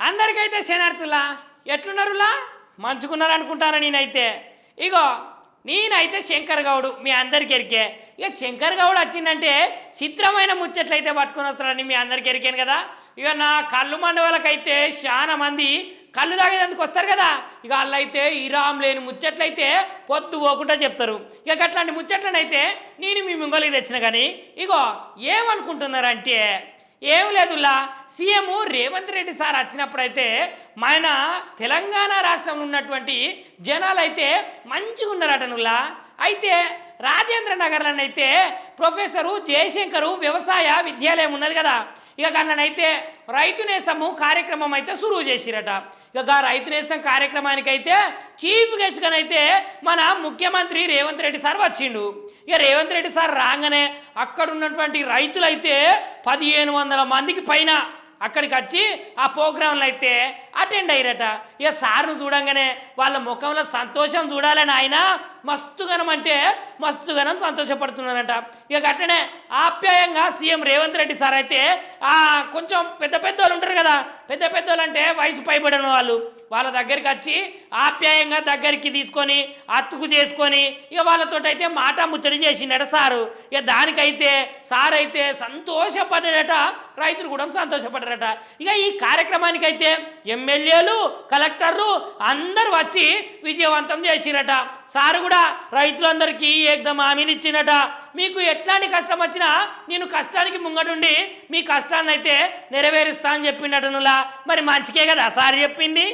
అందరికైతే శనార్థులా ఎట్లున్నారులా మంచుకున్నారు అనుకుంటాను నేనైతే. ఇగో నేనైతే శంకర్ గౌడు మీ అందరికి ఎరికే. ఇక శంకర్ గౌడ్ వచ్చిందంటే చిత్రమైన ముచ్చట్లయితే పట్టుకొని వస్తారని మీ అందరికి ఎరికాను కదా. ఇక నా కళ్ళు మండవాళ్ళకైతే చాలా మంది కళ్ళు తాగేందుకు వస్తారు కదా. ఇక వాళ్ళైతే ఇరాం లేని ముచ్చట్లయితే పొద్దు పోకుండా చెప్తారు. ఇక అట్లాంటి ముచ్చట్లనైతే నేను మీ ముంగలికి తెచ్చిన. కానీ ఇగో ఏమనుకుంటున్నారంటే ఏం లేదులా, సీఎం రేవంత్ రెడ్డి సార్ వచ్చినప్పుడైతే మన తెలంగాణ రాష్ట్రంలో ఉన్నటువంటి జనాలైతే మంచిగా ఉన్నారటనులా. అయితే రాజేంద్ర నగర్లోనైతే ప్రొఫెసరు జయశంకరు వ్యవసాయ విద్యాలయం ఉన్నది కదా. ఇక కన్ననైతే రైతు నేస్తము కార్యక్రమం అయితే సురువు చేసిరట. ఇక రైతు నేస్తం కార్యక్రమానికైతే చీఫ్ గెస్ట్గానైతే మన ముఖ్యమంత్రి రేవంత్ రెడ్డి సార్ వచ్చిండు. ఇక రేవంత్ రెడ్డి సార్ రాగానే అక్కడ ఉన్నటువంటి రైతులైతే 1500 మందికి పైన అక్కడికి వచ్చి ఆ ప్రోగ్రాంలు అయితే అటెండ్ అయ్యారట. ఇక సార్ను చూడంగానే వాళ్ళ ముఖంలో సంతోషం చూడాలని ఆయన మస్తుగనం అంటే మస్తుగనం సంతోషపడుతున్నారట. ఇక అట్లనే ఆప్యాయంగా సీఎం రేవంత్ రెడ్డి సార్ అయితే కొంచెం పెద్ద పెద్దోళ్ళు ఉంటారు కదా, పెద్ద పెద్దోళ్ళు అంటే వయసు పైబడిన వాళ్ళు, వాళ్ళ దగ్గరికి వచ్చి ఆప్యాయంగా దగ్గరికి తీసుకొని అత్తుకు చేసుకొని ఇక వాళ్ళతో అయితే మాట ముచ్చడి చేసిండట సారు. ఇక దానికైతే సార్ అయితే సంతోషపడ్డాడట, రైతులు కూడా సంతోషపడ్డారట. ఇక ఈ కార్యక్రమానికైతే ఎమ్మెల్యేలు కలెక్టర్లు అందరూ వచ్చి విజయవంతం చేసిరట. సారు కూడా రైతులందరికీ ఏకదం హామీలు ఇచ్చిండట. మీకు ఎట్లాంటి కష్టం వచ్చినా నేను కష్టానికి ముంగటుండి మీ కష్టాన్ని అయితే నెరవేరుస్తా అని చెప్పిండటనులా. మరి మంచికే కదా సార్ చెప్పింది.